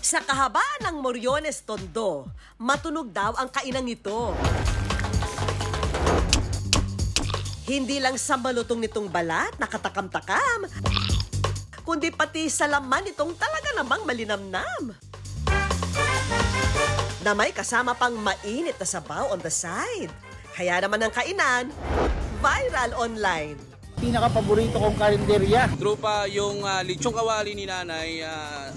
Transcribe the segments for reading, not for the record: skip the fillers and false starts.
Sa kahabaan ng Moriones Tondo, matunog daw ang kainang ito. Hindi lang sa malutong nitong balat na katakam-takam, kundi pati sa laman itong talaga namang malinamnam. Na may kasama pang mainit na sabaw on the side. Kaya naman ang kainan, viral online. Pinaka-paborito kong karinderya. Trupa yung lechong kawali ni Nanay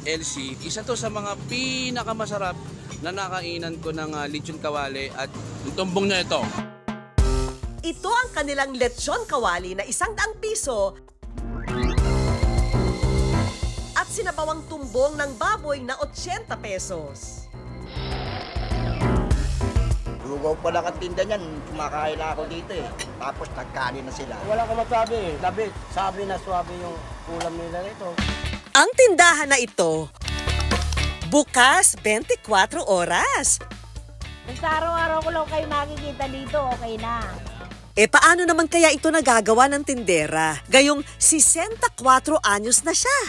Elsie. Isa to sa mga pinakamasarap na nakainan ko ng lechong kawali at yung tumbong niya ito. Ito ang kanilang lechon kawali na 100 piso at sinabawang tumbong ng baboy na 80 pesos. Lugaw pa lang ang tinda niyan, kumakain na ako dito eh. Tapos nagkanin na sila. Wala ka masabi eh. Labit, sabi na swabe yung ulam nila nito. Ang tindahan na ito, bukas 24 oras. Kung sa araw-araw ko lang kayo makikita dito, okay na. Paano naman kaya ito nagagawa ng tindera? Gayong 64 anyos na siya.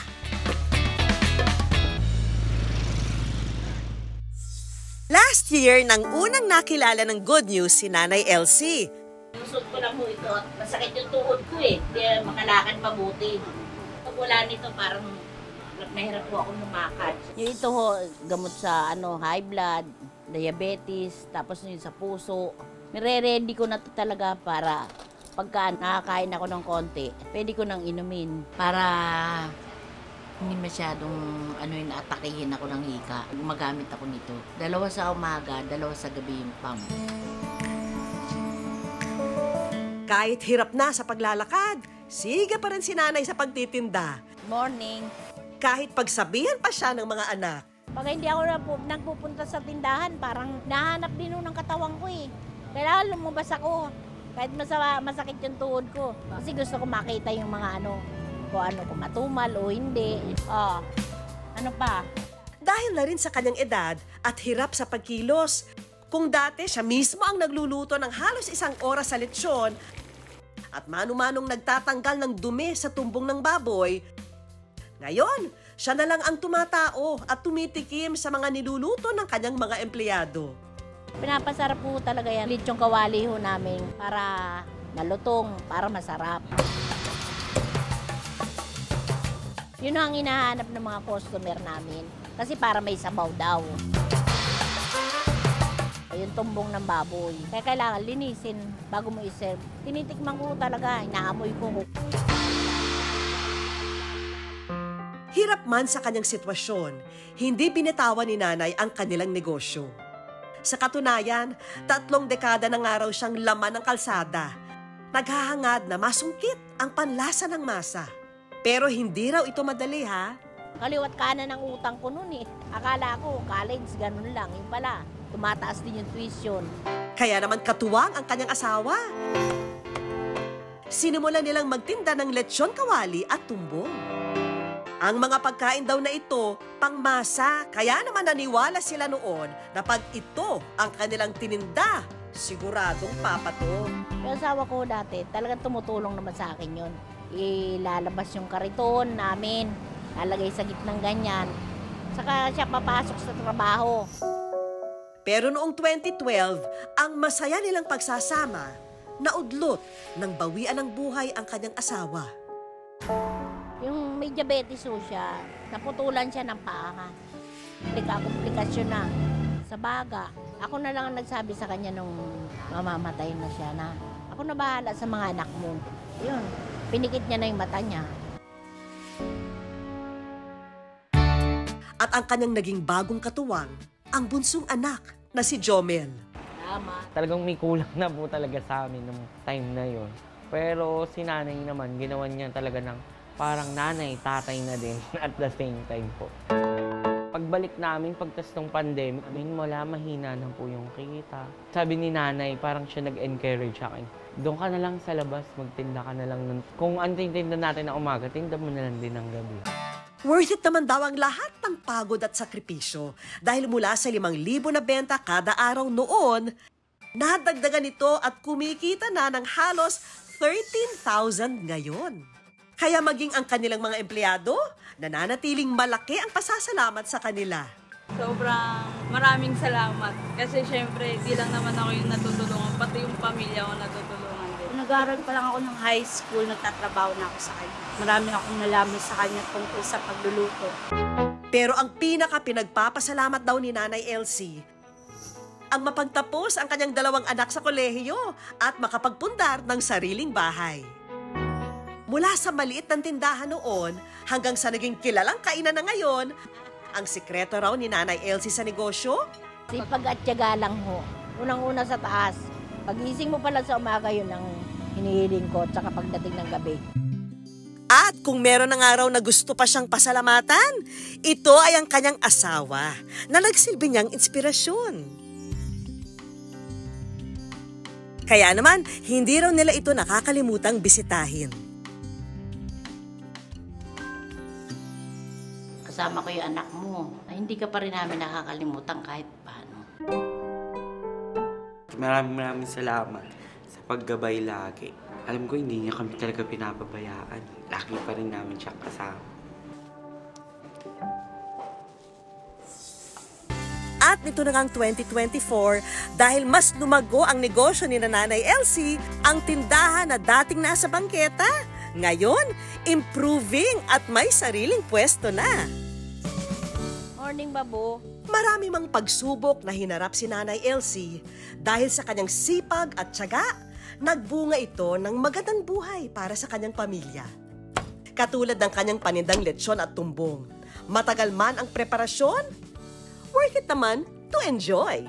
Last year, nang unang nakilala ng good news si Nanay Elsie. Lusot ko lang mo ito at masakit yung tuhod ko eh. Hindi makalakad mabuti. Pag wala nito parang nahirap po akong lumakad. Yung ito ho, gamot sa high blood, diabetes, tapos yung sa puso. Nire-ready ko na to talaga para pagka nakakain ako ng konti, pwede ko nang inumin para hindi masyadong atakihin ako ng hika. Gumagamit ako nito. 2 sa umaga, 2 sa gabi yung pump. Kahit hirap na sa paglalakad, sige pa rin si Nanay sa pagtitinda. Morning. Kahit pagsabihan pa siya ng mga anak. Pag hindi ako nagpupunta sa tindahan, parang nahanap din ng katawan ko eh. Kailangan lumabas ako. Kahit masakit yung tuhod ko. Kasi gusto ko makita yung mga kung matumal o hindi. Ano pa? Dahil na rin sa kanyang edad at hirap sa pagkilos, kung dati siya mismo ang nagluluto ng halos 1 oras sa lechon at mano-manong nagtatanggal ng dumi sa tumbong ng baboy, ngayon, siya na lang ang tumatao at tumitikim sa mga niluluto ng kanyang mga empleyado. Pinapasarap po talaga yan. Lechong kawali ho namin para malutong, para masarap. Yun ang hinahanap ng mga customer namin. Kasi para may sabaw daw. Yung tumbong ng baboy. Kaya kailangan linisin bago mo i-serve. Tinitikman ko talaga, inaamoy ko. Hirap man sa kanyang sitwasyon, hindi binitawan ni Nanay ang kanilang negosyo. Sa katunayan, 3 dekada na nga raw siyang laman ng kalsada. Naghahangad na masungkit ang panlasa ng masa. Pero hindi raw ito madali ha. Kaliwat kanan ang utang ko noon eh. Akala ko college, ganun lang. Yung pala, tumataas din yung tuition. Kaya naman katuwang ang kanyang asawa. Sinimulan nilang magtinda ng lechon kawali at tumbong. Ang mga pagkain daw na ito, pangmasa, kaya naman naniwala sila noon na pag ito ang kanilang tininda, siguradong papato. Yung asawa ko dati, talagang tumutulong naman sa akin yun. Ilalabas yung kariton namin, lalagay sa gitnang ganyan, saka siya papasok sa trabaho. Pero noong 2012, ang masaya nilang pagsasama, naudlot ng bawian ng buhay ang kanyang asawa. Yung may diabetes ho siya, naputulan siya ng paa. Komplikasyon na sa baga. Ako na lang ang nagsabi sa kanya nung mamamatay na siya na ako na bahala sa mga anak mo. Yun, pinikit niya na yung mata niya. At ang kanyang naging bagong katuwang, ang bunsong anak na si Jomel. Tama. Talagang may kulang na po talaga sa amin nung time na yon. Pero si Nanay naman, ginawa niya talaga ng parang nanay, tatay na din at the same time po. Pagbalik namin, pagtas ng pandemic, mahina na po yung kita. Sabi ni Nanay, parang siya nag-encourage sa akin. Doon ka na lang sa labas, magtinda ka na lang. Kung ang tinda natin na umaga, tinda mo na lang din ng gabi. Worth it naman daw ang lahat ng pagod at sakripisyo. Dahil mula sa 5,000 na benta kada araw noon, nadagdagan ito at kumikita na ng halos 13,000 ngayon. Kaya maging ang kanilang mga empleyado, nananatiling malaki ang pasasalamat sa kanila. Sobrang maraming salamat. Kasi syempre, di lang naman ako yung natutulungan, pati yung pamilya ko natutulungan din. Nag-aaral pa lang ako ng high school, nagtatrabaho na ako sa kanya. Marami akong nalaman sa kanya tungkol sa pagluluto. Pero ang pinaka-pinagpapasalamat daw ni Nanay Elsie, ang mapagtapos ang kanyang 2 anak sa kolehiyo at makapagpundar ng sariling bahay. Mula sa maliit ng tindahan noon hanggang sa naging kilalang kainan na ngayon, ang sikreto raw ni Nanay Elsie sa negosyo? Sipag at tiyaga lang ho. Unang-una sa taas. Pagising mo pala sa umaga, yun ang hinihiling ko, tsaka pagdating ng gabi. At kung meron ng araw na gusto pa siyang pasalamatan, ito ay ang kanyang asawa na nagsilbi niyang inspirasyon. Kaya naman, hindi raw nila ito nakakalimutang bisitahin. Kasama ko yung anak mo. Ay, hindi ka pa rin namin nakakalimutan kahit paano. Maraming salamat sa paggabay lagi. Alam ko hindi niya kami talaga pinapabayaan. Lagi pa rin namin siya kasama. At nito na ngang 2024, dahil mas lumago ang negosyo ni Nanay Elsie, ang tindahan na dating nasa bangketa, ngayon, improving at may sariling pwesto na. Morning, Babu. Marami mang pagsubok na hinarap si Nanay Elsie dahil sa kanyang sipag at tiyaga, nagbunga ito ng magandang buhay para sa kanyang pamilya. Katulad ng kanyang panindang lechon at tumbong. Matagal man ang preparasyon, worth it naman to enjoy.